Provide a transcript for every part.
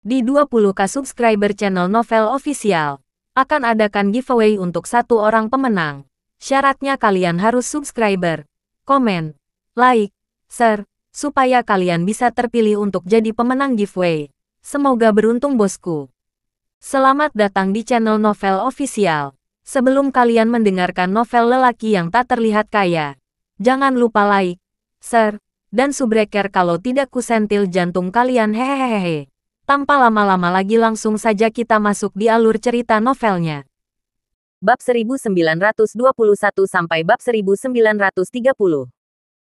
Di 20k subscriber channel Novel Official, akan adakan giveaway untuk satu orang pemenang. Syaratnya kalian harus subscriber, komen, like, share, supaya kalian bisa terpilih untuk jadi pemenang giveaway. Semoga beruntung bosku. Selamat datang di channel Novel Official. Sebelum kalian mendengarkan novel lelaki yang tak terlihat kaya, jangan lupa like, share, dan subbreaker kalau tidak kusentil jantung kalian hehehehe. Tanpa lama-lama lagi langsung saja kita masuk di alur cerita novelnya. Bab 1921 sampai bab 1930.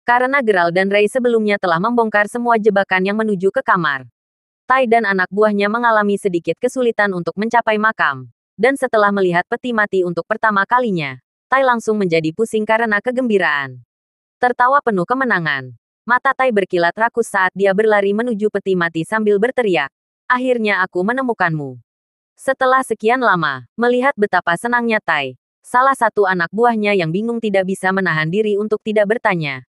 Karena Geralt dan Ray sebelumnya telah membongkar semua jebakan yang menuju ke kamar, Tai dan anak buahnya mengalami sedikit kesulitan untuk mencapai makam. Dan setelah melihat peti mati untuk pertama kalinya, Tai langsung menjadi pusing karena kegembiraan. Tertawa penuh kemenangan. Mata Tai berkilat rakus saat dia berlari menuju peti mati sambil berteriak, "Akhirnya aku menemukanmu." Setelah sekian lama, melihat betapa senangnya Tai, salah satu anak buahnya yang bingung tidak bisa menahan diri untuk tidak bertanya,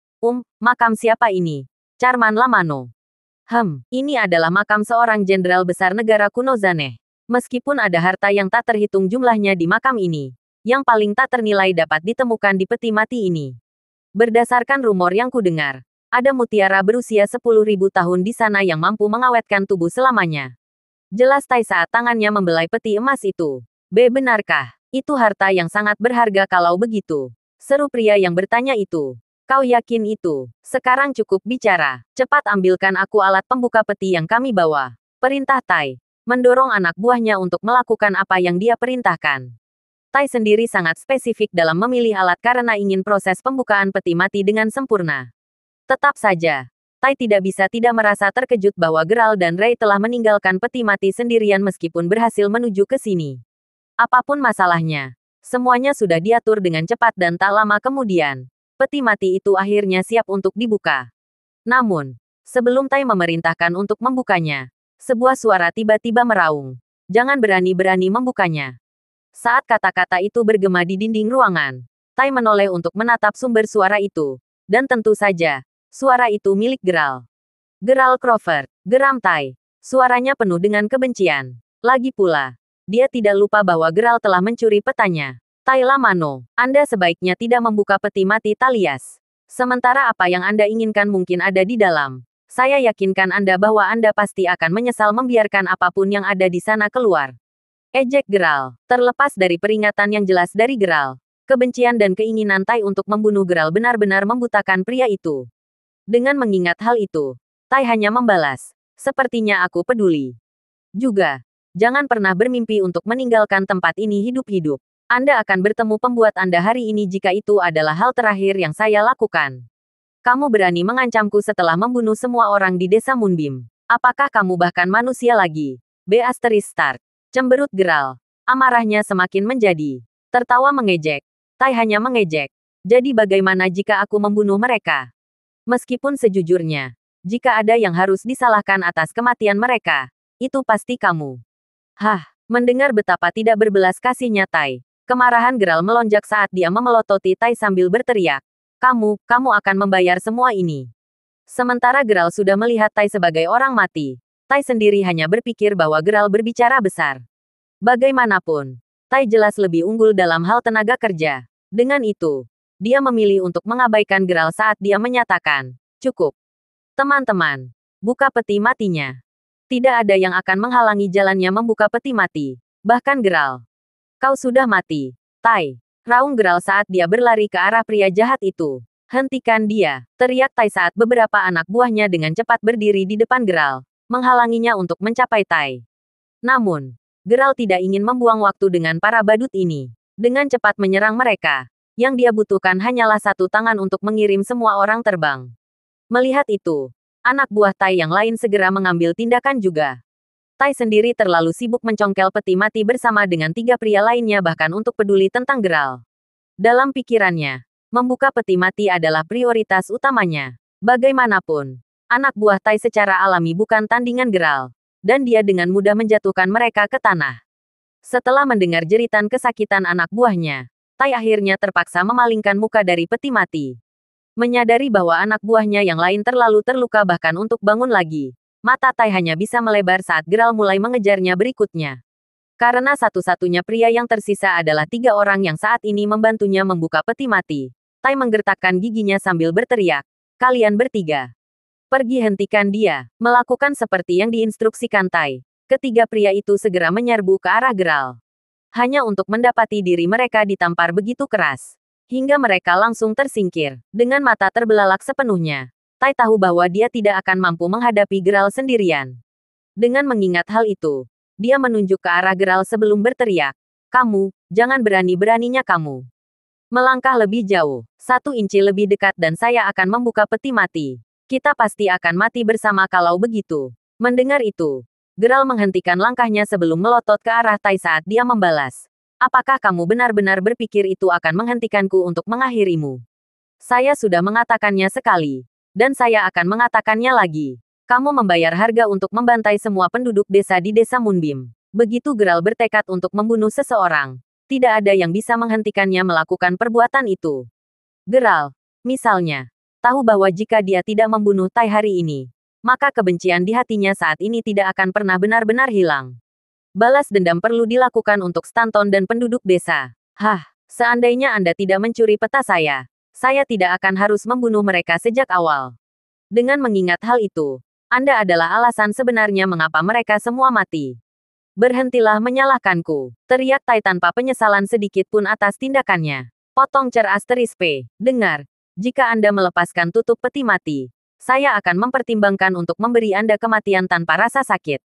makam siapa ini? Carman Lamano. Ini adalah makam seorang jenderal besar negara kuno Zaneh. Meskipun ada harta yang tak terhitung jumlahnya di makam ini, yang paling tak ternilai dapat ditemukan di peti mati ini. Berdasarkan rumor yang kudengar, ada mutiara berusia 10.000 tahun di sana yang mampu mengawetkan tubuh selamanya. Jelas Tai saat tangannya membelai peti emas itu. Benarkah? Itu harta yang sangat berharga kalau begitu. Seru pria yang bertanya itu. Kau yakin itu? Sekarang cukup bicara. Cepat ambilkan aku alat pembuka peti yang kami bawa. Perintah Tai. Mendorong anak buahnya untuk melakukan apa yang dia perintahkan. Tai sendiri sangat spesifik dalam memilih alat karena ingin proses pembukaan peti mati dengan sempurna. Tetap saja, Tai tidak bisa tidak merasa terkejut bahwa Geralt dan Ray telah meninggalkan peti mati sendirian meskipun berhasil menuju ke sini. Apapun masalahnya, semuanya sudah diatur dengan cepat dan tak lama kemudian, peti mati itu akhirnya siap untuk dibuka. Namun, sebelum Tai memerintahkan untuk membukanya, sebuah suara tiba-tiba meraung. Jangan berani-berani membukanya. Saat kata-kata itu bergema di dinding ruangan, Tai menoleh untuk menatap sumber suara itu. Dan tentu saja, suara itu milik Geralt. Geralt Crawford, geram Tai. Suaranya penuh dengan kebencian. Lagi pula, dia tidak lupa bahwa Geralt telah mencuri petanya. Tai Lamano, Anda sebaiknya tidak membuka peti mati Talias. Sementara apa yang Anda inginkan mungkin ada di dalam. Saya yakinkan Anda bahwa Anda pasti akan menyesal membiarkan apapun yang ada di sana keluar. Ejek Geralt. Terlepas dari peringatan yang jelas dari Geralt, kebencian dan keinginan Tai untuk membunuh Geralt benar-benar membutakan pria itu. Dengan mengingat hal itu, Tai hanya membalas, "Sepertinya aku peduli. Juga, jangan pernah bermimpi untuk meninggalkan tempat ini hidup-hidup. Anda akan bertemu pembuat Anda hari ini jika itu adalah hal terakhir yang saya lakukan. Kamu berani mengancamku setelah membunuh semua orang di desa Moonbeam. Apakah kamu bahkan manusia lagi?" Start. Cemberut Geralt. Amarahnya semakin menjadi. Tertawa mengejek. Tai hanya mengejek. Jadi bagaimana jika aku membunuh mereka? Meskipun sejujurnya, jika ada yang harus disalahkan atas kematian mereka, itu pasti kamu. Mendengar betapa tidak berbelas kasihnya Tai, kemarahan Geralt melonjak saat dia memelototi Tai sambil berteriak. Kamu akan membayar semua ini. Sementara Geralt sudah melihat Tai sebagai orang mati, Tai sendiri hanya berpikir bahwa Geralt berbicara besar. Bagaimanapun, Tai jelas lebih unggul dalam hal tenaga kerja. Dengan itu, dia memilih untuk mengabaikan Geralt saat dia menyatakan, "Cukup. Teman-teman, buka peti matinya." Tidak ada yang akan menghalangi jalannya membuka peti mati. Bahkan Geralt. "Kau sudah mati, Tai." Raung Geralt saat dia berlari ke arah pria jahat itu. "Hentikan dia!" teriak Tai saat beberapa anak buahnya dengan cepat berdiri di depan Geralt, menghalanginya untuk mencapai Tai. Namun, Geralt tidak ingin membuang waktu dengan para badut ini. Dengan cepat menyerang mereka, yang dia butuhkan hanyalah satu tangan untuk mengirim semua orang terbang. Melihat itu, anak buah Tai yang lain segera mengambil tindakan juga. Tai sendiri terlalu sibuk mencongkel peti mati bersama dengan 3 pria lainnya bahkan untuk peduli tentang Geralt. Dalam pikirannya, membuka peti mati adalah prioritas utamanya. Bagaimanapun, anak buah Tai secara alami bukan tandingan Geralt, dan dia dengan mudah menjatuhkan mereka ke tanah. Setelah mendengar jeritan kesakitan anak buahnya, Tai akhirnya terpaksa memalingkan muka dari peti mati. Menyadari bahwa anak buahnya yang lain terlalu terluka bahkan untuk bangun lagi, Mata Tai hanya bisa melebar saat Geralt mulai mengejarnya berikutnya. Karena satu-satunya pria yang tersisa adalah 3 orang yang saat ini membantunya membuka peti mati. Tai menggertakkan giginya sambil berteriak, "Kalian bertiga, pergi hentikan dia." Melakukan seperti yang diinstruksikan Tai. Ketiga pria itu segera menyerbu ke arah Geralt. Hanya untuk mendapati diri mereka ditampar begitu keras. Hingga mereka langsung tersingkir. Dengan mata terbelalak sepenuhnya, Tai tahu bahwa dia tidak akan mampu menghadapi Geralt sendirian. Dengan mengingat hal itu, dia menunjuk ke arah Geralt sebelum berteriak, "Kamu, jangan berani-beraninya kamu melangkah lebih jauh, 1 inci lebih dekat dan saya akan membuka peti mati. Kita pasti akan mati bersama kalau begitu." Mendengar itu, Geralt menghentikan langkahnya sebelum melotot ke arah Tai saat dia membalas. "Apakah kamu benar-benar berpikir itu akan menghentikanku untuk mengakhirimu? Saya sudah mengatakannya sekali, dan saya akan mengatakannya lagi. Kamu membayar harga untuk membantai semua penduduk desa di desa Moonbeam." Begitu Geralt bertekad untuk membunuh seseorang, tidak ada yang bisa menghentikannya melakukan perbuatan itu. Geralt, misalnya, tahu bahwa jika dia tidak membunuh Tai hari ini, maka kebencian di hatinya saat ini tidak akan pernah benar-benar hilang. Balas dendam perlu dilakukan untuk Stanton dan penduduk desa. Hah, seandainya Anda tidak mencuri peta saya tidak akan harus membunuh mereka sejak awal. Dengan mengingat hal itu, Anda adalah alasan sebenarnya mengapa mereka semua mati. "Berhentilah menyalahkanku," teriak Tai tanpa penyesalan sedikit pun atas tindakannya. Potong cer asteris P. "Dengar, jika Anda melepaskan tutup peti mati, saya akan mempertimbangkan untuk memberi Anda kematian tanpa rasa sakit.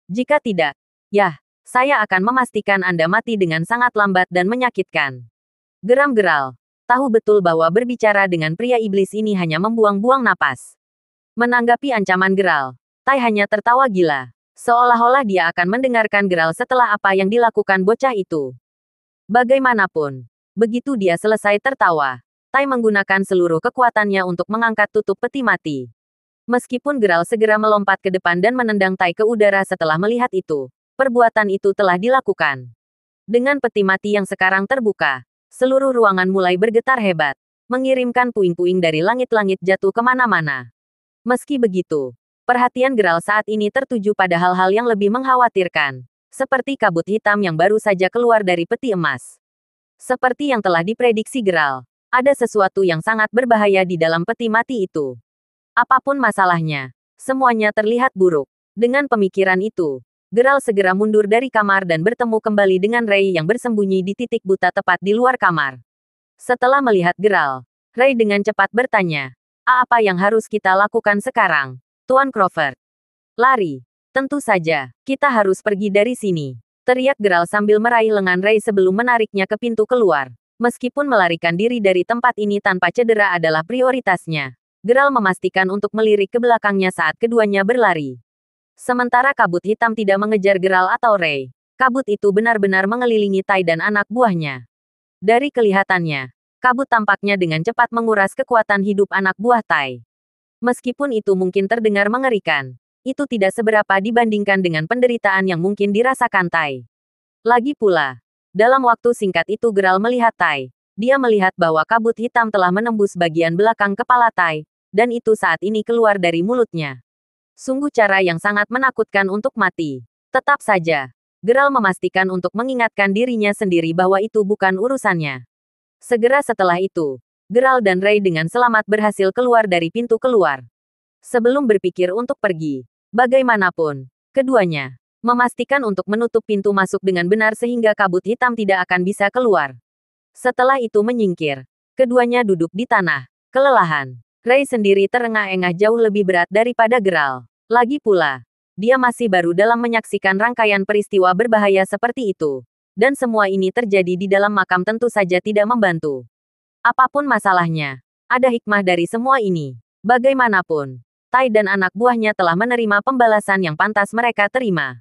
Jika tidak, yah, saya akan memastikan Anda mati dengan sangat lambat dan menyakitkan." Geram Geralt, tahu betul bahwa berbicara dengan pria iblis ini hanya membuang-buang napas. Menanggapi ancaman Geralt, Tai hanya tertawa gila. Seolah-olah dia akan mendengarkan Geralt setelah apa yang dilakukan bocah itu. Bagaimanapun, begitu dia selesai tertawa, Tai menggunakan seluruh kekuatannya untuk mengangkat tutup peti mati. Meskipun Geralt segera melompat ke depan dan menendang Tai ke udara setelah melihat itu, perbuatan itu telah dilakukan. Dengan peti mati yang sekarang terbuka, seluruh ruangan mulai bergetar hebat, mengirimkan puing-puing dari langit-langit jatuh kemana-mana. Meski begitu, perhatian Geralt saat ini tertuju pada hal-hal yang lebih mengkhawatirkan, seperti kabut hitam yang baru saja keluar dari peti emas. Seperti yang telah diprediksi Geralt, ada sesuatu yang sangat berbahaya di dalam peti mati itu. Apapun masalahnya, semuanya terlihat buruk. Dengan pemikiran itu, Geralt segera mundur dari kamar dan bertemu kembali dengan Ray yang bersembunyi di titik buta tepat di luar kamar. Setelah melihat Geralt, Ray dengan cepat bertanya, "Apa yang harus kita lakukan sekarang, Tuan Crawford?" "Lari. Tentu saja, kita harus pergi dari sini," teriak Geralt sambil meraih lengan Ray sebelum menariknya ke pintu keluar. Meskipun melarikan diri dari tempat ini tanpa cedera adalah prioritasnya, Geralt memastikan untuk melirik ke belakangnya saat keduanya berlari. Sementara kabut hitam tidak mengejar Geralt atau Ray, kabut itu benar-benar mengelilingi Tai dan anak buahnya. Dari kelihatannya, kabut tampaknya dengan cepat menguras kekuatan hidup anak buah Tai. Meskipun itu mungkin terdengar mengerikan, itu tidak seberapa dibandingkan dengan penderitaan yang mungkin dirasakan Tai. Lagi pula, dalam waktu singkat itu Geralt melihat Tai. Dia melihat bahwa kabut hitam telah menembus bagian belakang kepala Tai, dan itu saat ini keluar dari mulutnya. Sungguh cara yang sangat menakutkan untuk mati. Tetap saja, Geralt memastikan untuk mengingatkan dirinya sendiri bahwa itu bukan urusannya. Segera setelah itu, Geralt dan Ray dengan selamat berhasil keluar dari pintu keluar. Sebelum berpikir untuk pergi, bagaimanapun, keduanya memastikan untuk menutup pintu masuk dengan benar sehingga kabut hitam tidak akan bisa keluar. Setelah itu menyingkir, keduanya duduk di tanah, kelelahan. Ray sendiri terengah-engah jauh lebih berat daripada Geralt. Lagi pula, dia masih baru dalam menyaksikan rangkaian peristiwa berbahaya seperti itu. Dan semua ini terjadi di dalam makam tentu saja tidak membantu. Apapun masalahnya, ada hikmah dari semua ini. Bagaimanapun, Tai dan anak buahnya telah menerima pembalasan yang pantas mereka terima.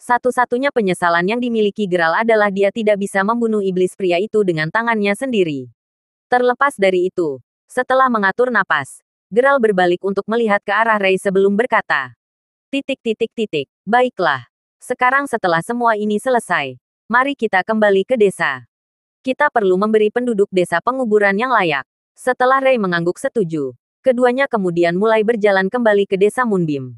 Satu-satunya penyesalan yang dimiliki Geralt adalah dia tidak bisa membunuh iblis pria itu dengan tangannya sendiri. Terlepas dari itu, setelah mengatur napas, Geralt berbalik untuk melihat ke arah Ray sebelum berkata, "Baiklah. Sekarang setelah semua ini selesai, mari kita kembali ke desa. Kita perlu memberi penduduk desa penguburan yang layak." Setelah Ray mengangguk setuju, keduanya kemudian mulai berjalan kembali ke desa Moonbeam.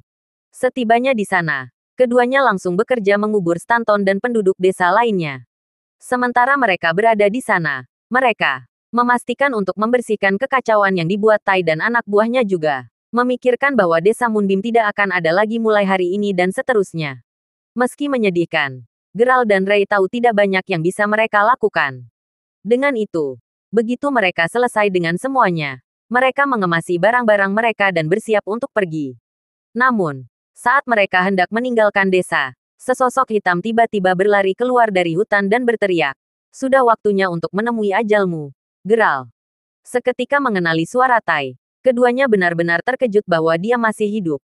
Setibanya di sana, keduanya langsung bekerja mengubur Stanton dan penduduk desa lainnya. Sementara mereka berada di sana, mereka memastikan untuk membersihkan kekacauan yang dibuat Tai dan anak buahnya juga. Memikirkan bahwa desa Moonbeam tidak akan ada lagi mulai hari ini dan seterusnya. Meski menyedihkan, Gerald dan Ray tahu tidak banyak yang bisa mereka lakukan. Dengan itu, begitu mereka selesai dengan semuanya, mereka mengemasi barang-barang mereka dan bersiap untuk pergi. Namun, saat mereka hendak meninggalkan desa, sesosok hitam tiba-tiba berlari keluar dari hutan dan berteriak, "Sudah waktunya untuk menemui ajalmu, Gerald." Seketika mengenali suara Tai, keduanya benar-benar terkejut bahwa dia masih hidup.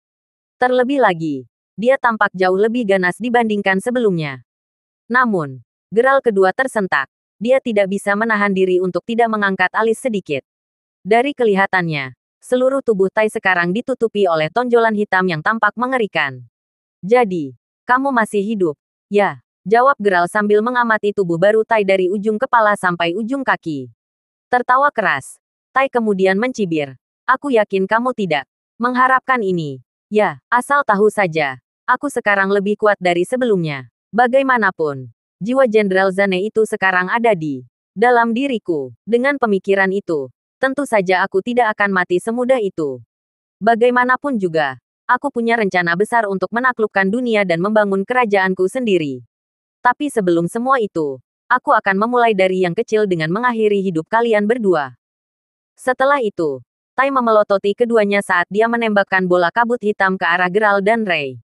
Terlebih lagi, dia tampak jauh lebih ganas dibandingkan sebelumnya. Namun, Gerald kedua tersentak. Dia tidak bisa menahan diri untuk tidak mengangkat alis sedikit. Dari kelihatannya, seluruh tubuh Tai sekarang ditutupi oleh tonjolan hitam yang tampak mengerikan. "Jadi, kamu masih hidup?" "Ya," jawab Gerald sambil mengamati tubuh baru Tai dari ujung kepala sampai ujung kaki. Tertawa keras, Tai kemudian mencibir. "Aku yakin kamu tidak mengharapkan ini." "Ya, asal tahu saja. Aku sekarang lebih kuat dari sebelumnya. Bagaimanapun, jiwa Jenderal Zane itu sekarang ada di dalam diriku. Dengan pemikiran itu, tentu saja aku tidak akan mati semudah itu. Bagaimanapun juga, aku punya rencana besar untuk menaklukkan dunia dan membangun kerajaanku sendiri. Tapi sebelum semua itu, aku akan memulai dari yang kecil dengan mengakhiri hidup kalian berdua." Setelah itu, Tai memelototi keduanya saat dia menembakkan bola kabut hitam ke arah Gerald dan Ray.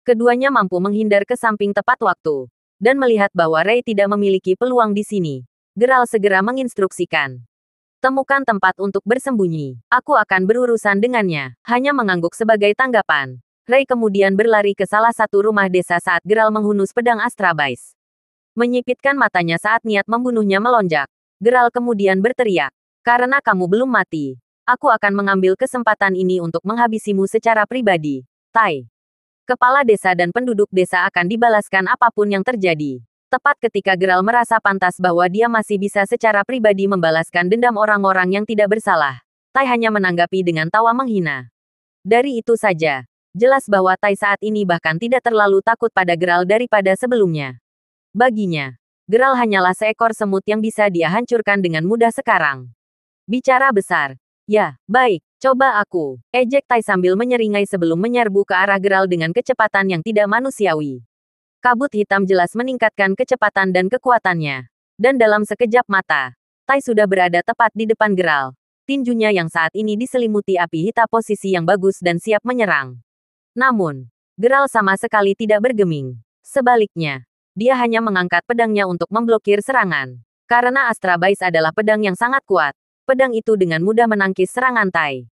Keduanya mampu menghindar ke samping tepat waktu. Dan melihat bahwa Ray tidak memiliki peluang di sini, Gerald segera menginstruksikan. "Temukan tempat untuk bersembunyi. Aku akan berurusan dengannya." Hanya mengangguk sebagai tanggapan, Ray kemudian berlari ke salah satu rumah desa saat Gerald menghunus pedang Astrabais. Menyipitkan matanya saat niat membunuhnya melonjak, Gerald kemudian berteriak, "Karena kamu belum mati, aku akan mengambil kesempatan ini untuk menghabisimu secara pribadi, Tai." Kepala desa dan penduduk desa akan dibalaskan apapun yang terjadi. Tepat ketika Gerald merasa pantas bahwa dia masih bisa secara pribadi membalaskan dendam orang-orang yang tidak bersalah, Tai hanya menanggapi dengan tawa menghina. Dari itu saja, jelas bahwa Tai saat ini bahkan tidak terlalu takut pada Gerald daripada sebelumnya. Baginya, Gerald hanyalah seekor semut yang bisa dia hancurkan dengan mudah sekarang. Bicara besar. "Ya, baik, coba aku," ejek Tai sambil menyeringai sebelum menyerbu ke arah Gerald dengan kecepatan yang tidak manusiawi. Kabut hitam jelas meningkatkan kecepatan dan kekuatannya. Dan dalam sekejap mata, Tai sudah berada tepat di depan Gerald. Tinjunya yang saat ini diselimuti api hitam posisi yang bagus dan siap menyerang. Namun, Gerald sama sekali tidak bergeming. Sebaliknya, dia hanya mengangkat pedangnya untuk memblokir serangan. Karena Astrabais adalah pedang yang sangat kuat, pedang itu dengan mudah menangkis serangan Tai.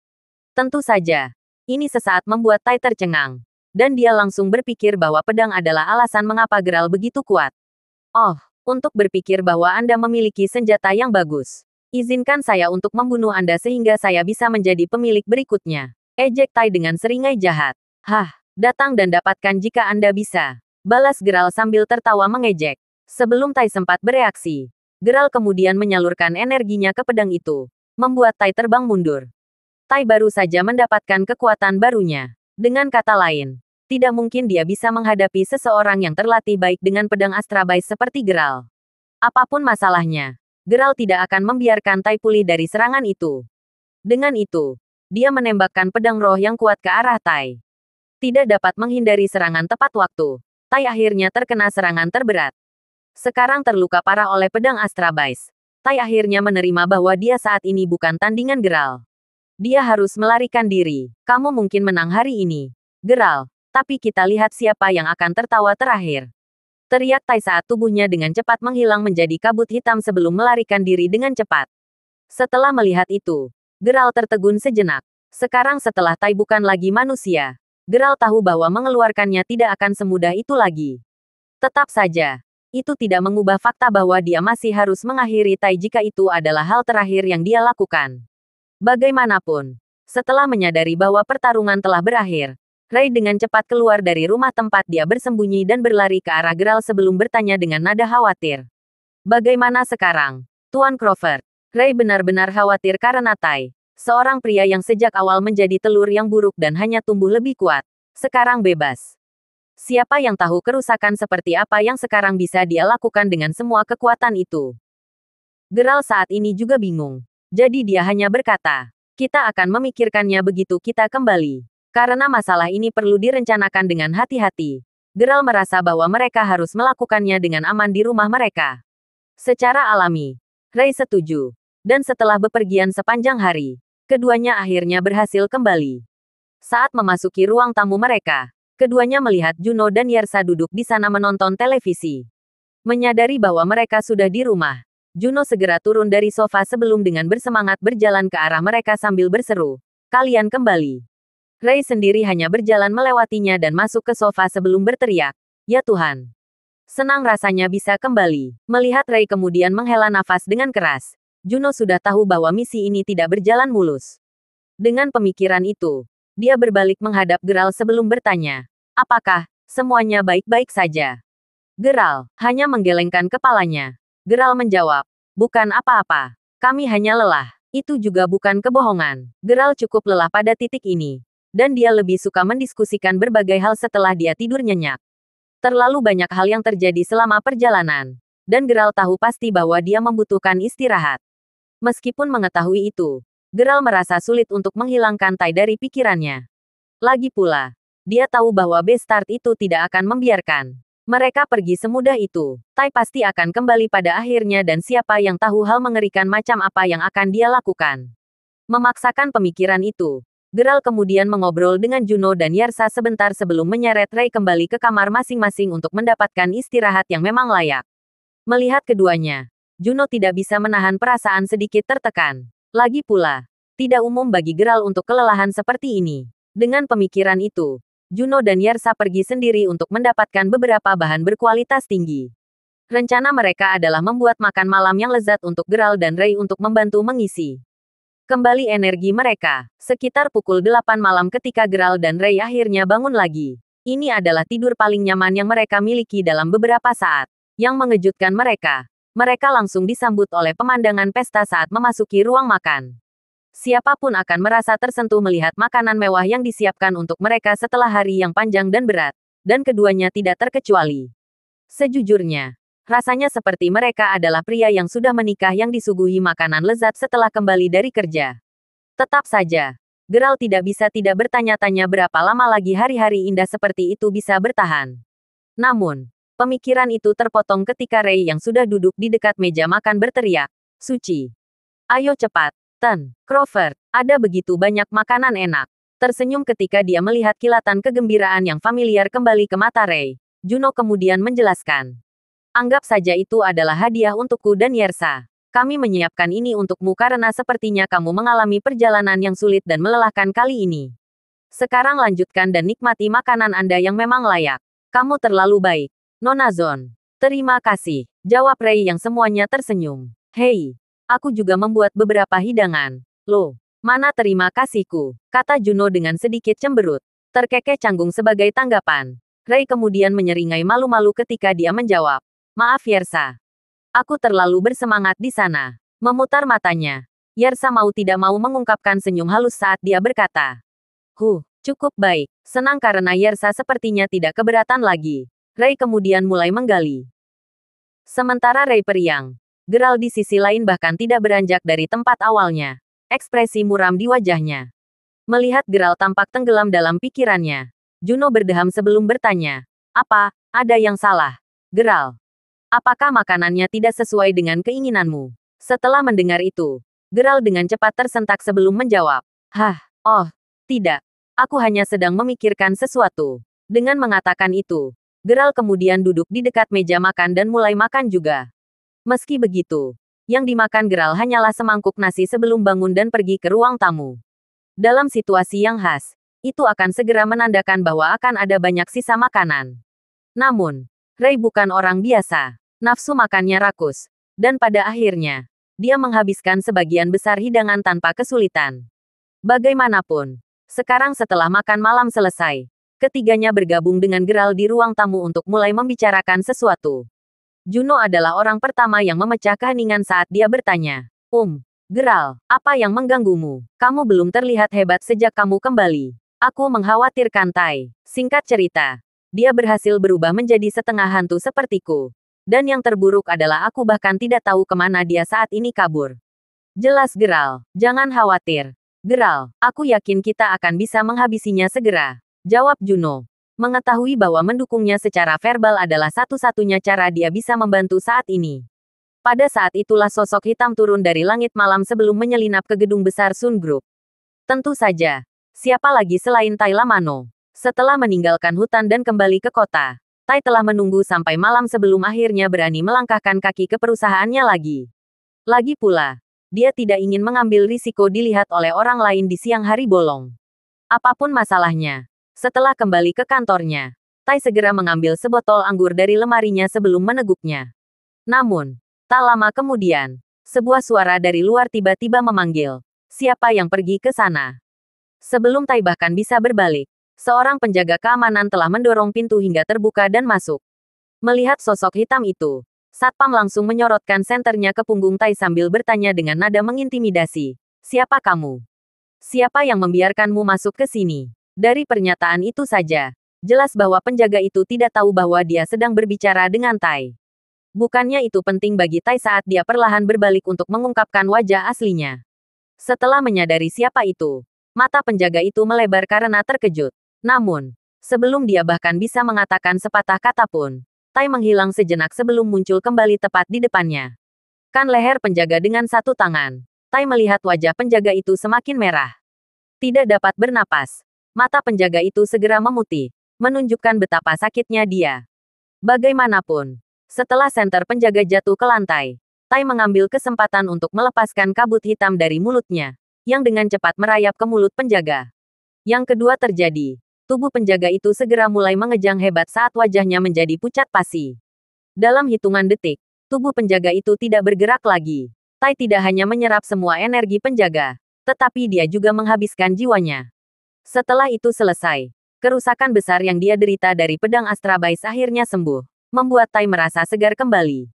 Tentu saja, ini sesaat membuat Tai tercengang. Dan dia langsung berpikir bahwa pedang adalah alasan mengapa Gerald begitu kuat. "Oh, untuk berpikir bahwa Anda memiliki senjata yang bagus. Izinkan saya untuk membunuh Anda sehingga saya bisa menjadi pemilik berikutnya," ejek Tai dengan seringai jahat. "Hah, datang dan dapatkan jika Anda bisa," balas Gerald sambil tertawa mengejek. Sebelum Tai sempat bereaksi, Gerald kemudian menyalurkan energinya ke pedang itu, membuat Tai terbang mundur. Tai baru saja mendapatkan kekuatan barunya. Dengan kata lain, tidak mungkin dia bisa menghadapi seseorang yang terlatih baik dengan pedang Astrabais seperti Gerald. Apapun masalahnya, Gerald tidak akan membiarkan Tai pulih dari serangan itu. Dengan itu, dia menembakkan pedang roh yang kuat ke arah Tai. Tidak dapat menghindari serangan tepat waktu, Tai akhirnya terkena serangan terberat. Sekarang terluka parah oleh pedang Astrabais. Tai akhirnya menerima bahwa dia saat ini bukan tandingan Gerald. Dia harus melarikan diri. "Kamu mungkin menang hari ini, Gerald, tapi kita lihat siapa yang akan tertawa terakhir," teriak Tai saat tubuhnya dengan cepat menghilang menjadi kabut hitam sebelum melarikan diri dengan cepat. Setelah melihat itu, Gerald tertegun sejenak. Sekarang setelah Tai bukan lagi manusia, Gerald tahu bahwa mengeluarkannya tidak akan semudah itu lagi. Tetap saja, itu tidak mengubah fakta bahwa dia masih harus mengakhiri Tai jika itu adalah hal terakhir yang dia lakukan. Bagaimanapun, setelah menyadari bahwa pertarungan telah berakhir, Ray dengan cepat keluar dari rumah tempat dia bersembunyi dan berlari ke arah Gerald sebelum bertanya dengan nada khawatir. "Bagaimana sekarang, Tuan Crawford?" Ray benar-benar khawatir karena Tai, seorang pria yang sejak awal menjadi telur yang buruk dan hanya tumbuh lebih kuat, sekarang bebas. Siapa yang tahu kerusakan seperti apa yang sekarang bisa dia lakukan dengan semua kekuatan itu. Geralt saat ini juga bingung. Jadi dia hanya berkata, kita akan memikirkannya begitu kita kembali. Karena masalah ini perlu direncanakan dengan hati-hati. Geralt merasa bahwa mereka harus melakukannya dengan aman di rumah mereka. Secara alami, Ray setuju. Dan setelah bepergian sepanjang hari, keduanya akhirnya berhasil kembali. Saat memasuki ruang tamu mereka, keduanya melihat Juno dan Yersa duduk di sana menonton televisi. Menyadari bahwa mereka sudah di rumah, Juno segera turun dari sofa sebelum dengan bersemangat berjalan ke arah mereka sambil berseru, "Kalian kembali." Ray sendiri hanya berjalan melewatinya dan masuk ke sofa sebelum berteriak, "Ya Tuhan." Senang rasanya bisa kembali. Melihat Ray kemudian menghela nafas dengan keras, Juno sudah tahu bahwa misi ini tidak berjalan mulus. Dengan pemikiran itu, dia berbalik menghadap Geralt sebelum bertanya, "Apakah semuanya baik-baik saja?" Geralt hanya menggelengkan kepalanya. Geralt menjawab, "Bukan apa-apa. Kami hanya lelah." Itu juga bukan kebohongan. Geralt cukup lelah pada titik ini. Dan dia lebih suka mendiskusikan berbagai hal setelah dia tidur nyenyak. Terlalu banyak hal yang terjadi selama perjalanan. Dan Geralt tahu pasti bahwa dia membutuhkan istirahat. Meskipun mengetahui itu, Geralt merasa sulit untuk menghilangkan Tai dari pikirannya. Lagi pula, dia tahu bahwa Bestart itu tidak akan membiarkan mereka pergi semudah itu. Tai pasti akan kembali pada akhirnya dan siapa yang tahu hal mengerikan macam apa yang akan dia lakukan. Memaksakan pemikiran itu, Geralt kemudian mengobrol dengan Juno dan Yersa sebentar sebelum menyeret Ray kembali ke kamar masing-masing untuk mendapatkan istirahat yang memang layak. Melihat keduanya, Juno tidak bisa menahan perasaan sedikit tertekan. Lagi pula, tidak umum bagi Geralt untuk kelelahan seperti ini. Dengan pemikiran itu, Juno dan Yersa pergi sendiri untuk mendapatkan beberapa bahan berkualitas tinggi. Rencana mereka adalah membuat makan malam yang lezat untuk Geralt dan Ray untuk membantu mengisi kembali energi mereka. Sekitar pukul 8 malam ketika Geralt dan Ray akhirnya bangun lagi. Ini adalah tidur paling nyaman yang mereka miliki dalam beberapa saat. Yang mengejutkan mereka langsung disambut oleh pemandangan pesta saat memasuki ruang makan. Siapapun akan merasa tersentuh melihat makanan mewah yang disiapkan untuk mereka setelah hari yang panjang dan berat, dan keduanya tidak terkecuali. Sejujurnya, rasanya seperti mereka adalah pria yang sudah menikah yang disuguhi makanan lezat setelah kembali dari kerja. Tetap saja, Geralt tidak bisa tidak bertanya-tanya berapa lama lagi hari-hari indah seperti itu bisa bertahan. Namun, pemikiran itu terpotong ketika Ray yang sudah duduk di dekat meja makan berteriak, "Suci! Ayo cepat, Ten, Crawford, ada begitu banyak makanan enak." Tersenyum ketika dia melihat kilatan kegembiraan yang familiar kembali ke mata Ray. Juno kemudian menjelaskan, "Anggap saja itu adalah hadiah untukku dan Yersa. Kami menyiapkan ini untukmu karena sepertinya kamu mengalami perjalanan yang sulit dan melelahkan kali ini. Sekarang lanjutkan dan nikmati makanan Anda yang memang layak. Kamu terlalu baik, Nona Zon." "Terima kasih," jawab Ray yang semuanya tersenyum. "Hei, aku juga membuat beberapa hidangan." "Loh, mana terima kasihku?" kata Juno dengan sedikit cemberut. Terkekeh canggung sebagai tanggapan. Ray kemudian menyeringai malu-malu ketika dia menjawab, "Maaf Yersa. Aku terlalu bersemangat di sana." Memutar matanya, Yersa mau tidak mau mengungkapkan senyum halus saat dia berkata, Cukup baik." Senang karena Yersa sepertinya tidak keberatan lagi. Ray kemudian mulai menggali. Sementara Ray periang, Geralt di sisi lain bahkan tidak beranjak dari tempat awalnya. Ekspresi muram di wajahnya. Melihat Geralt tampak tenggelam dalam pikirannya, Juno berdeham sebelum bertanya, "Apa, ada yang salah? Geralt? Apakah makanannya tidak sesuai dengan keinginanmu?" Setelah mendengar itu, Geralt dengan cepat tersentak sebelum menjawab, "Oh, tidak. Aku hanya sedang memikirkan sesuatu." Dengan mengatakan itu, Geralt kemudian duduk di dekat meja makan dan mulai makan juga. Meski begitu, yang dimakan Geralt hanyalah semangkuk nasi sebelum bangun dan pergi ke ruang tamu. Dalam situasi yang khas, itu akan segera menandakan bahwa akan ada banyak sisa makanan. Namun, Ray bukan orang biasa. Nafsu makannya rakus. Dan pada akhirnya, dia menghabiskan sebagian besar hidangan tanpa kesulitan. Bagaimanapun, sekarang setelah makan malam selesai, ketiganya bergabung dengan Geralt di ruang tamu untuk mulai membicarakan sesuatu. Juno adalah orang pertama yang memecah keheningan saat dia bertanya, Geralt, apa yang mengganggumu? Kamu belum terlihat hebat sejak kamu kembali." Aku mengkhawatirkan Tai. Singkat cerita, dia berhasil berubah menjadi setengah hantu sepertiku. Dan yang terburuk adalah aku bahkan tidak tahu kemana dia saat ini kabur. Jelas Geralt, jangan khawatir. Geralt, aku yakin kita akan bisa menghabisinya segera. Jawab Juno. Mengetahui bahwa mendukungnya secara verbal adalah satu-satunya cara dia bisa membantu saat ini. Pada saat itulah sosok hitam turun dari langit malam sebelum menyelinap ke gedung besar Sun Group. Tentu saja. Siapa lagi selain Tai Lamano? Setelah meninggalkan hutan dan kembali ke kota, Tai telah menunggu sampai malam sebelum akhirnya berani melangkahkan kaki ke perusahaannya lagi. Lagi pula, dia tidak ingin mengambil risiko dilihat oleh orang lain di siang hari bolong. Apapun masalahnya, setelah kembali ke kantornya, Tai segera mengambil sebotol anggur dari lemarinya sebelum meneguknya. Namun, tak lama kemudian, sebuah suara dari luar tiba-tiba memanggil, "Siapa yang pergi ke sana?" Sebelum Tai bahkan bisa berbalik, seorang penjaga keamanan telah mendorong pintu hingga terbuka dan masuk. Melihat sosok hitam itu, Satpam langsung menyorotkan senternya ke punggung Tai sambil bertanya dengan nada mengintimidasi. "Siapa kamu? Siapa yang membiarkanmu masuk ke sini?" Dari pernyataan itu saja, jelas bahwa penjaga itu tidak tahu bahwa dia sedang berbicara dengan Tai. Bukannya itu penting bagi Tai saat dia perlahan berbalik untuk mengungkapkan wajah aslinya. Setelah menyadari siapa itu, mata penjaga itu melebar karena terkejut. Namun, sebelum dia bahkan bisa mengatakan sepatah kata pun, Tai menghilang sejenak sebelum muncul kembali tepat di depannya. Kan leher penjaga dengan satu tangan. Tai melihat wajah penjaga itu semakin merah. Tidak dapat bernapas. Mata penjaga itu segera memutih, menunjukkan betapa sakitnya dia. Bagaimanapun, setelah senter penjaga jatuh ke lantai, Tai mengambil kesempatan untuk melepaskan kabut hitam dari mulutnya, yang dengan cepat merayap ke mulut penjaga. Yang kedua terjadi. Tubuh penjaga itu segera mulai mengejang hebat saat wajahnya menjadi pucat pasi. Dalam hitungan detik, tubuh penjaga itu tidak bergerak lagi. Tai tidak hanya menyerap semua energi penjaga, tetapi dia juga menghabiskan jiwanya. Setelah itu selesai, kerusakan besar yang dia derita dari pedang Astrabais akhirnya sembuh, membuat Tai merasa segar kembali.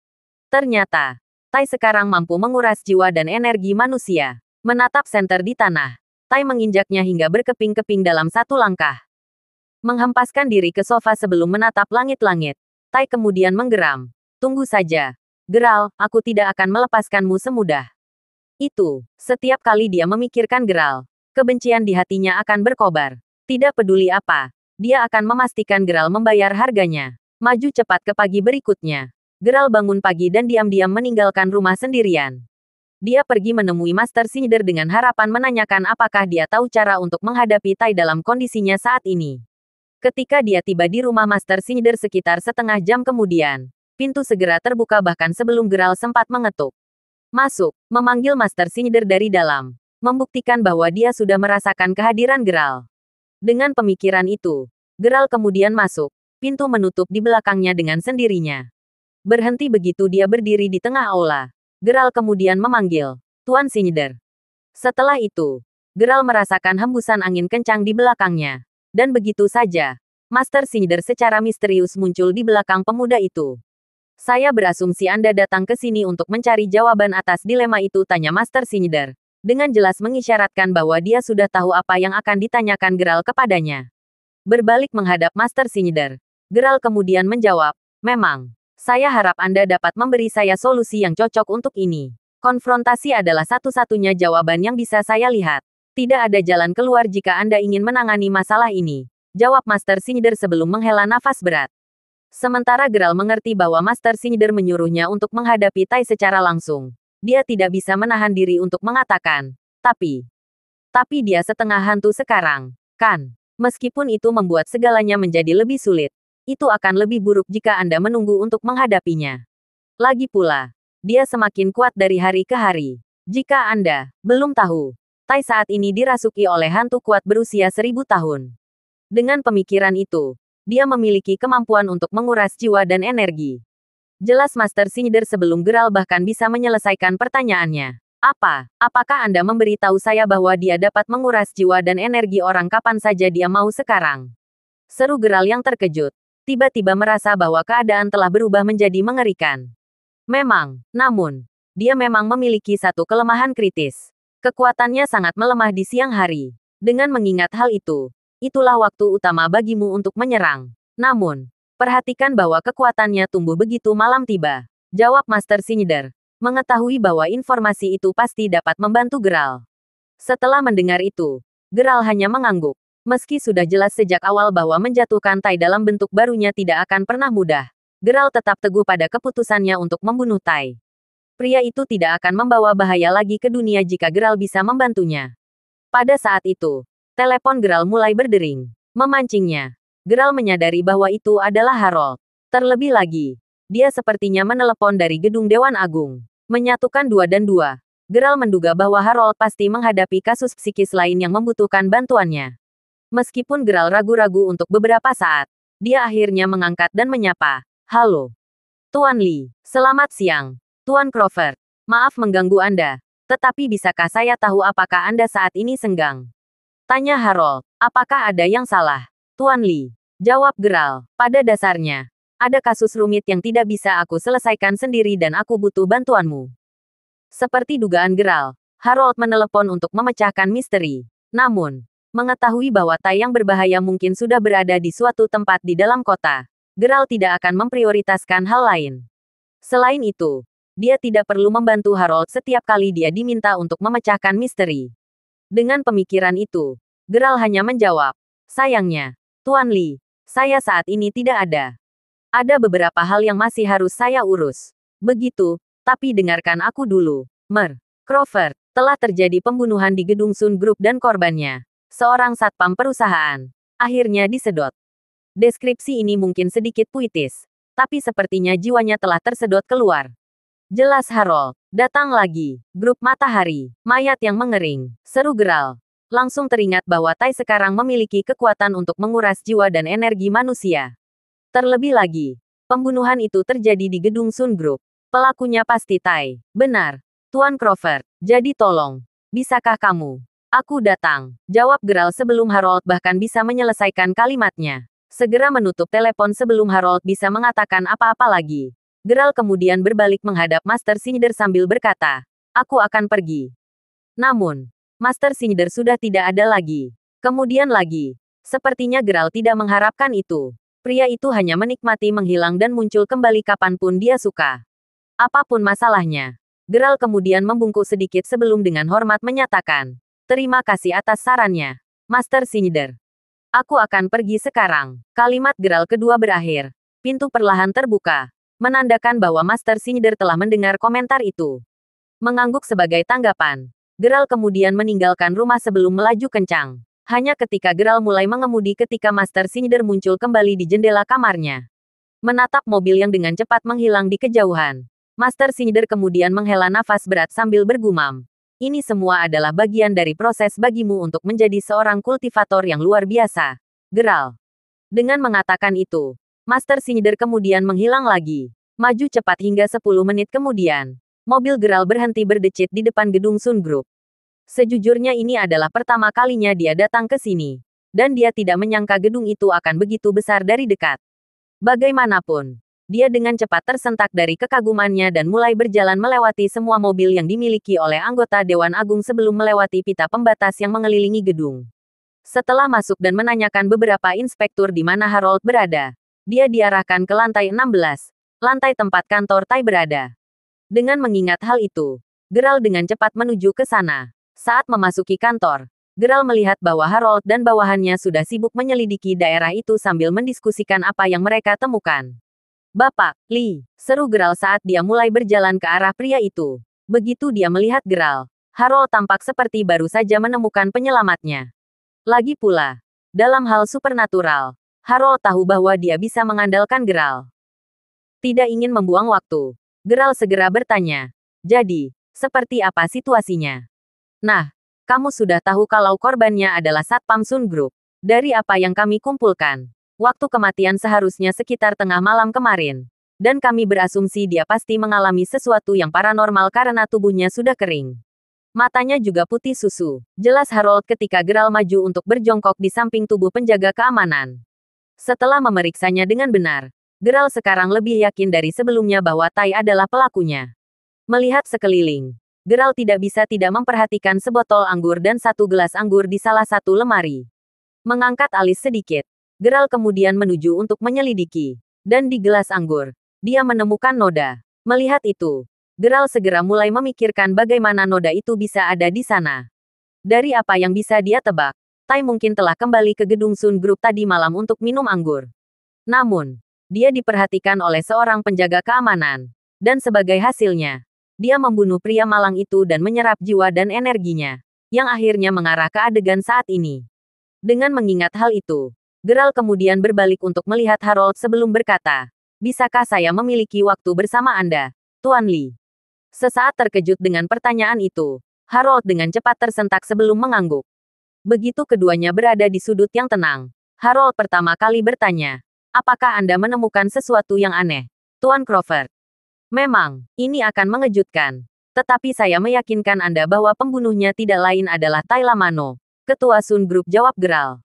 Ternyata, Tai sekarang mampu menguras jiwa dan energi manusia. Menatap senter di tanah, Tai menginjaknya hingga berkeping-keping dalam satu langkah. Menghempaskan diri ke sofa sebelum menatap langit-langit, Tai kemudian menggeram. "Tunggu saja. Geralt, aku tidak akan melepaskanmu semudah." Itu, setiap kali dia memikirkan Geralt, kebencian di hatinya akan berkobar. Tidak peduli apa, dia akan memastikan Geralt membayar harganya. Maju cepat ke pagi berikutnya. Geralt bangun pagi dan diam-diam meninggalkan rumah sendirian. Dia pergi menemui Master Snyder dengan harapan menanyakan apakah dia tahu cara untuk menghadapi Tai dalam kondisinya saat ini. Ketika dia tiba di rumah Master Snyder sekitar setengah jam kemudian, pintu segera terbuka bahkan sebelum Geralt sempat mengetuk. "Masuk," memanggil Master Snyder dari dalam, membuktikan bahwa dia sudah merasakan kehadiran Geralt. Dengan pemikiran itu, Geralt kemudian masuk, pintu menutup di belakangnya dengan sendirinya. Berhenti begitu dia berdiri di tengah aula. Geralt kemudian memanggil, "Tuan Snyder." Setelah itu, Geralt merasakan hembusan angin kencang di belakangnya. Dan begitu saja, Master Snyder secara misterius muncul di belakang pemuda itu. "Saya berasumsi Anda datang ke sini untuk mencari jawaban atas dilema itu," tanya Master Snyder, dengan jelas mengisyaratkan bahwa dia sudah tahu apa yang akan ditanyakan Geralt kepadanya. Berbalik menghadap Master Snyder, Geralt kemudian menjawab, "Memang. Saya harap Anda dapat memberi saya solusi yang cocok untuk ini. Konfrontasi adalah satu-satunya jawaban yang bisa saya lihat. Tidak ada jalan keluar jika Anda ingin menangani masalah ini," jawab Master Snyder sebelum menghela nafas berat. Sementara Geralt mengerti bahwa Master Snyder menyuruhnya untuk menghadapi Tai secara langsung. Dia tidak bisa menahan diri untuk mengatakan, Tapi dia setengah hantu sekarang, kan? Meskipun itu membuat segalanya menjadi lebih sulit, itu akan lebih buruk jika Anda menunggu untuk menghadapinya. Lagi pula, dia semakin kuat dari hari ke hari. Jika Anda belum tahu, Tai saat ini dirasuki oleh hantu kuat berusia 1000 tahun. Dengan pemikiran itu, dia memiliki kemampuan untuk menguras jiwa dan energi. Jelas Master Snyder sebelum Geralt bahkan bisa menyelesaikan pertanyaannya. Apakah Anda memberitahu saya bahwa dia dapat menguras jiwa dan energi orang kapan saja dia mau sekarang?" Seru Geralt yang terkejut. Tiba-tiba merasa bahwa keadaan telah berubah menjadi mengerikan. Namun, dia memang memiliki satu kelemahan kritis. Kekuatannya sangat melemah di siang hari. Dengan mengingat hal itu, itulah waktu utama bagimu untuk menyerang. Namun, perhatikan bahwa kekuatannya tumbuh begitu malam tiba. Jawab Master Cinder, mengetahui bahwa informasi itu pasti dapat membantu Geralt. Setelah mendengar itu, Geralt hanya mengangguk. Meski sudah jelas sejak awal bahwa menjatuhkan Tai dalam bentuk barunya tidak akan pernah mudah, Geralt tetap teguh pada keputusannya untuk membunuh Tai. Pria itu tidak akan membawa bahaya lagi ke dunia jika Geralt bisa membantunya. Pada saat itu, telepon Geralt mulai berdering, memancingnya. Geralt menyadari bahwa itu adalah Harold. Terlebih lagi, dia sepertinya menelepon dari gedung Dewan Agung. Menyatukan 2 dan 2, Geralt menduga bahwa Harold pasti menghadapi kasus psikis lain yang membutuhkan bantuannya. Meskipun Geralt ragu-ragu untuk beberapa saat, dia akhirnya mengangkat dan menyapa. Halo. Tuan Lee, selamat siang. Tuan Crawford, maaf mengganggu Anda. Tetapi bisakah saya tahu apakah Anda saat ini senggang? Tanya Harold, apakah ada yang salah? Tuan Lee, jawab Geralt, pada dasarnya, ada kasus rumit yang tidak bisa aku selesaikan sendiri dan aku butuh bantuanmu. Seperti dugaan Geralt, Harold menelepon untuk memecahkan misteri. Namun, mengetahui bahwa Tai yang berbahaya mungkin sudah berada di suatu tempat di dalam kota, Geralt tidak akan memprioritaskan hal lain. Selain itu, dia tidak perlu membantu Harold setiap kali dia diminta untuk memecahkan misteri. Dengan pemikiran itu, Geralt hanya menjawab, sayangnya, Tuan Lee, saya saat ini tidak ada. Ada beberapa hal yang masih harus saya urus. Begitu, tapi dengarkan aku dulu. Crawford, telah terjadi pembunuhan di gedung Sun Group dan korbannya, seorang satpam perusahaan, akhirnya disedot. Deskripsi ini mungkin sedikit puitis, tapi sepertinya jiwanya telah tersedot keluar. Jelas Harold, datang lagi, grup matahari, mayat yang mengering, seru Geralt. Langsung teringat bahwa Tai sekarang memiliki kekuatan untuk menguras jiwa dan energi manusia. Terlebih lagi, pembunuhan itu terjadi di gedung Sun Group. Pelakunya pasti Tai. Benar, Tuan Crawford. Jadi tolong, bisakah kamu? Aku datang, jawab Geralt sebelum Harold bahkan bisa menyelesaikan kalimatnya. Segera menutup telepon sebelum Harold bisa mengatakan apa-apa lagi. Geralt kemudian berbalik menghadap Master Cinder sambil berkata, aku akan pergi. Namun, Master Cinder sudah tidak ada lagi. Kemudian lagi, sepertinya Geralt tidak mengharapkan itu. Pria itu hanya menikmati menghilang dan muncul kembali kapanpun dia suka. Apapun masalahnya, Geralt kemudian membungkuk sedikit sebelum dengan hormat menyatakan, terima kasih atas sarannya, Master Cinder. Aku akan pergi sekarang. Kalimat Geralt kedua berakhir. Pintu perlahan terbuka, menandakan bahwa Master Cinder telah mendengar komentar itu. Mengangguk sebagai tanggapan, Geralt kemudian meninggalkan rumah sebelum melaju kencang. Hanya ketika Geralt mulai mengemudi ketika Master Cinder muncul kembali di jendela kamarnya. Menatap mobil yang dengan cepat menghilang di kejauhan. Master Cinder kemudian menghela nafas berat sambil bergumam. Ini semua adalah bagian dari proses bagimu untuk menjadi seorang kultivator yang luar biasa, Geralt. Dengan mengatakan itu, Master Cinder kemudian menghilang lagi. Maju cepat hingga 10 menit kemudian. Mobil Geralt berhenti berdecit di depan gedung Sun Group. Sejujurnya ini adalah pertama kalinya dia datang ke sini. Dan dia tidak menyangka gedung itu akan begitu besar dari dekat. Bagaimanapun, dia dengan cepat tersentak dari kekagumannya dan mulai berjalan melewati semua mobil yang dimiliki oleh anggota Dewan Agung sebelum melewati pita pembatas yang mengelilingi gedung. Setelah masuk dan menanyakan beberapa inspektur di mana Harold berada, dia diarahkan ke lantai 16, lantai tempat kantor Tai berada. Dengan mengingat hal itu, Geralt dengan cepat menuju ke sana. Saat memasuki kantor, Geralt melihat bahwa Harold dan bawahannya sudah sibuk menyelidiki daerah itu sambil mendiskusikan apa yang mereka temukan. Bapak, Lee, seru Geralt saat dia mulai berjalan ke arah pria itu. Begitu dia melihat Geralt, Harold tampak seperti baru saja menemukan penyelamatnya. Lagi pula, dalam hal supernatural, Harold tahu bahwa dia bisa mengandalkan Geralt. Tidak ingin membuang waktu, Geralt segera bertanya, jadi, seperti apa situasinya? Nah, kamu sudah tahu kalau korbannya adalah Satpam Sun Group. Dari apa yang kami kumpulkan, waktu kematian seharusnya sekitar tengah malam kemarin. Dan kami berasumsi dia pasti mengalami sesuatu yang paranormal karena tubuhnya sudah kering. Matanya juga putih susu. Jelas Harold ketika Geralt maju untuk berjongkok di samping tubuh penjaga keamanan. Setelah memeriksanya dengan benar, Geralt sekarang lebih yakin dari sebelumnya bahwa Tai adalah pelakunya. Melihat sekeliling, Geralt tidak bisa tidak memperhatikan sebotol anggur dan satu gelas anggur di salah satu lemari. Mengangkat alis sedikit, Geralt kemudian menuju untuk menyelidiki. Dan di gelas anggur, dia menemukan noda. Melihat itu, Geralt segera mulai memikirkan bagaimana noda itu bisa ada di sana. Dari apa yang bisa dia tebak, Tai mungkin telah kembali ke gedung Sun Group tadi malam untuk minum anggur. Namun, dia diperhatikan oleh seorang penjaga keamanan. Dan sebagai hasilnya, dia membunuh pria malang itu dan menyerap jiwa dan energinya, yang akhirnya mengarah ke adegan saat ini. Dengan mengingat hal itu, Geralt kemudian berbalik untuk melihat Harold sebelum berkata, "Bisakah saya memiliki waktu bersama Anda, Tuan Li?" Sesaat terkejut dengan pertanyaan itu, Harold dengan cepat tersentak sebelum mengangguk. Begitu keduanya berada di sudut yang tenang, Harold pertama kali bertanya, "Apakah Anda menemukan sesuatu yang aneh, Tuan Crawford?" "Memang, ini akan mengejutkan. Tetapi saya meyakinkan Anda bahwa pembunuhnya tidak lain adalah Tai Lamano, Ketua Sun Group," jawab Geralt.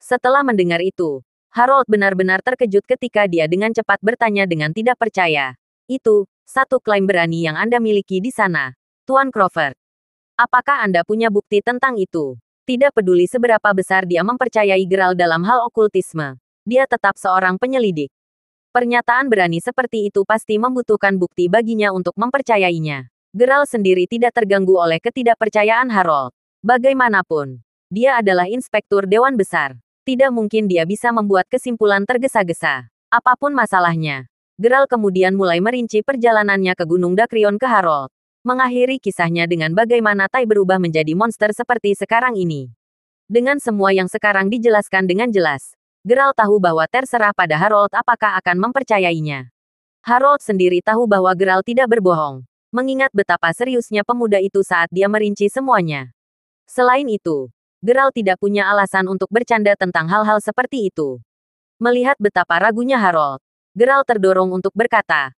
Setelah mendengar itu, Harold benar-benar terkejut ketika dia dengan cepat bertanya dengan tidak percaya. "Itu, satu klaim berani yang Anda miliki di sana, Tuan Crawford. Apakah Anda punya bukti tentang itu?" Tidak peduli seberapa besar dia mempercayai Geralt dalam hal okultisme, dia tetap seorang penyelidik. Pernyataan berani seperti itu pasti membutuhkan bukti baginya untuk mempercayainya. Geralt sendiri tidak terganggu oleh ketidakpercayaan Harold. Bagaimanapun, dia adalah inspektur Dewan Besar. Tidak mungkin dia bisa membuat kesimpulan tergesa-gesa. Apapun masalahnya, Geralt kemudian mulai merinci perjalanannya ke Gunung Dakrion ke Harold. Mengakhiri kisahnya dengan bagaimana Tai berubah menjadi monster seperti sekarang ini. Dengan semua yang sekarang dijelaskan dengan jelas, Geralt tahu bahwa terserah pada Harold apakah akan mempercayainya. Harold sendiri tahu bahwa Geralt tidak berbohong, mengingat betapa seriusnya pemuda itu saat dia merinci semuanya. Selain itu, Geralt tidak punya alasan untuk bercanda tentang hal-hal seperti itu. Melihat betapa ragunya Harold, Geralt terdorong untuk berkata,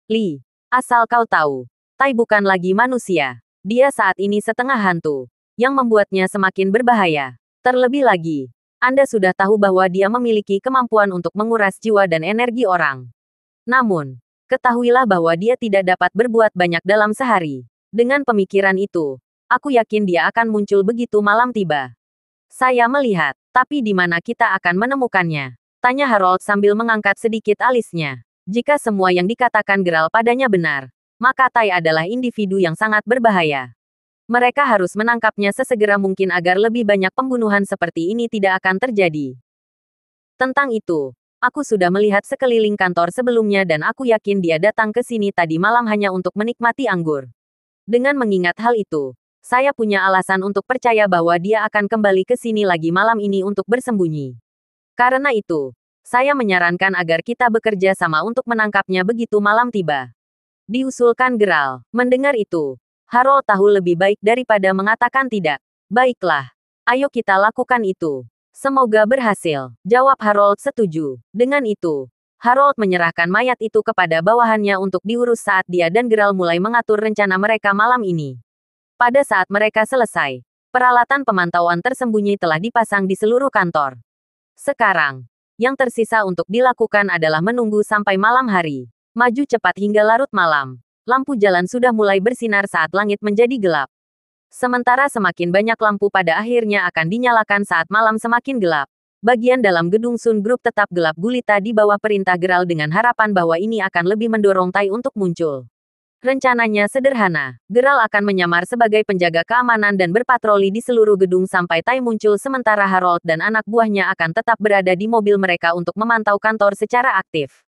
"Li, asal kau tahu, Tai bukan lagi manusia. Dia saat ini setengah hantu, yang membuatnya semakin berbahaya. Terlebih lagi, Anda sudah tahu bahwa dia memiliki kemampuan untuk menguras jiwa dan energi orang. Namun, ketahuilah bahwa dia tidak dapat berbuat banyak dalam sehari. Dengan pemikiran itu, aku yakin dia akan muncul begitu malam tiba." "Saya melihat, tapi di mana kita akan menemukannya?" tanya Harold sambil mengangkat sedikit alisnya. Jika semua yang dikatakan Geralt padanya benar, maka Tai adalah individu yang sangat berbahaya. Mereka harus menangkapnya sesegera mungkin agar lebih banyak pembunuhan seperti ini tidak akan terjadi. Tentang itu, aku sudah melihat sekeliling kantor sebelumnya dan aku yakin dia datang ke sini tadi malam hanya untuk menikmati anggur. Dengan mengingat hal itu, saya punya alasan untuk percaya bahwa dia akan kembali ke sini lagi malam ini untuk bersembunyi. Karena itu, saya menyarankan agar kita bekerja sama untuk menangkapnya begitu malam tiba. Diusulkan Geralt. Mendengar itu, Harold tahu lebih baik daripada mengatakan tidak. "Baiklah, ayo kita lakukan itu. Semoga berhasil," jawab Harold setuju. Dengan itu, Harold menyerahkan mayat itu kepada bawahannya untuk diurus saat dia dan Geralt mulai mengatur rencana mereka malam ini. Pada saat mereka selesai, peralatan pemantauan tersembunyi telah dipasang di seluruh kantor. Sekarang, yang tersisa untuk dilakukan adalah menunggu sampai malam hari. Maju cepat hingga larut malam. Lampu jalan sudah mulai bersinar saat langit menjadi gelap. Sementara semakin banyak lampu pada akhirnya akan dinyalakan saat malam semakin gelap. Bagian dalam gedung Sun Group tetap gelap gulita di bawah perintah Geralt dengan harapan bahwa ini akan lebih mendorong Tai untuk muncul. Rencananya sederhana. Geralt akan menyamar sebagai penjaga keamanan dan berpatroli di seluruh gedung sampai Tai muncul sementara Harold dan anak buahnya akan tetap berada di mobil mereka untuk memantau kantor secara aktif.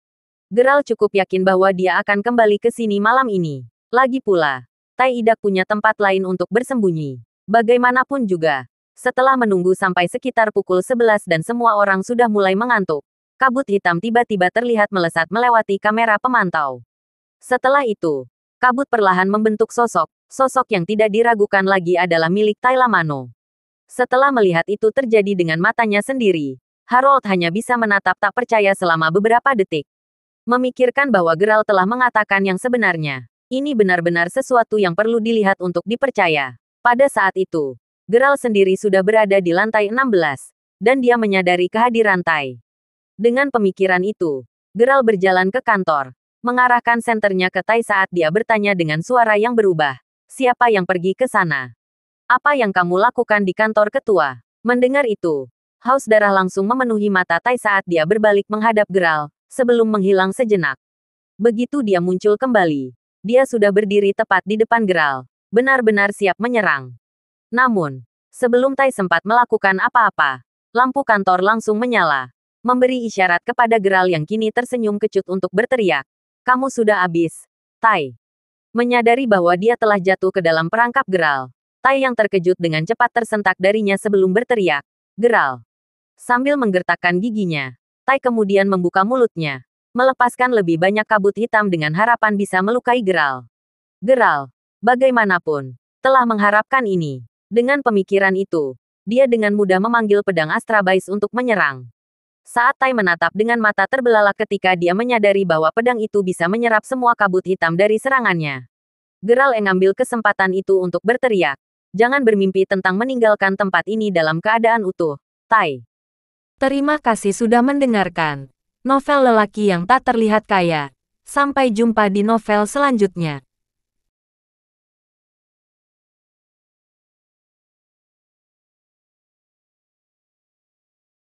Geralt cukup yakin bahwa dia akan kembali ke sini malam ini. Lagi pula, Tai tidak punya tempat lain untuk bersembunyi. Bagaimanapun juga, setelah menunggu sampai sekitar pukul 11 dan semua orang sudah mulai mengantuk, kabut hitam tiba-tiba terlihat melesat melewati kamera pemantau. Setelah itu, kabut perlahan membentuk sosok yang tidak diragukan lagi adalah milik Tai Lamano. Setelah melihat itu terjadi dengan matanya sendiri, Harold hanya bisa menatap tak percaya selama beberapa detik. Memikirkan bahwa Geralt telah mengatakan yang sebenarnya. Ini benar-benar sesuatu yang perlu dilihat untuk dipercaya. Pada saat itu, Geralt sendiri sudah berada di lantai 16, dan dia menyadari kehadiran Tai. Dengan pemikiran itu, Geralt berjalan ke kantor, mengarahkan senternya ke Tai saat dia bertanya dengan suara yang berubah. "Siapa yang pergi ke sana? Apa yang kamu lakukan di kantor ketua?" Mendengar itu, Haus darah langsung memenuhi mata Tai saat dia berbalik menghadap Geralt, sebelum menghilang sejenak. Begitu dia muncul kembali, dia sudah berdiri tepat di depan Geralt, benar-benar siap menyerang. Namun, sebelum Tai sempat melakukan apa-apa, lampu kantor langsung menyala, memberi isyarat kepada Geralt yang kini tersenyum kecut untuk berteriak. Kamu sudah habis, Tai. Menyadari bahwa dia telah jatuh ke dalam perangkap Geralt, Tai yang terkejut dengan cepat tersentak darinya sebelum berteriak. Geralt. Sambil menggertakkan giginya, Tai kemudian membuka mulutnya, melepaskan lebih banyak kabut hitam dengan harapan bisa melukai Geralt. Geralt, bagaimanapun, telah mengharapkan ini. Dengan pemikiran itu, dia dengan mudah memanggil pedang Astrabais untuk menyerang. Saat Tai menatap dengan mata terbelalak ketika dia menyadari bahwa pedang itu bisa menyerap semua kabut hitam dari serangannya. Geralt mengambil kesempatan itu untuk berteriak. Jangan bermimpi tentang meninggalkan tempat ini dalam keadaan utuh, Tai. Terima kasih sudah mendengarkan novel lelaki yang tak terlihat kaya. Sampai jumpa di novel selanjutnya.